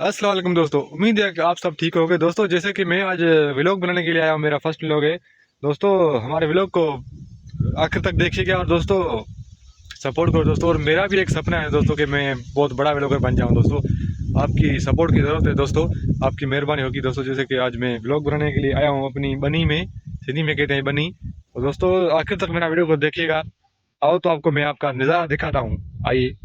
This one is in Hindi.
अस्सलाम वालेकुम दोस्तों, उम्मीद है कि आप सब ठीक होंगे। दोस्तों जैसे कि मैं आज व्लॉग बनाने के लिए आया हूँ, मेरा फर्स्ट व्लॉग है। दोस्तों हमारे व्लॉग को आखिर तक देखिएगा और दोस्तों सपोर्ट करो दोस्तों। और मेरा भी एक सपना है दोस्तों कि मैं बहुत बड़ा व्लॉगर बन जाऊँ दोस्तों। आपकी सपोर्ट की ज़रूरत है दोस्तों, आपकी मेहरबानी होगी दोस्तों। जैसे कि आज मैं व्लॉग बनाने के लिए आया हूँ अपनी बनी में, सिंधी में कहते हैं बनी। तो दोस्तों आखिर तक मेरा वीडियो को देखिएगा। आओ तो आपको मैं आपका नज़ारा दिखाता हूँ, आइए।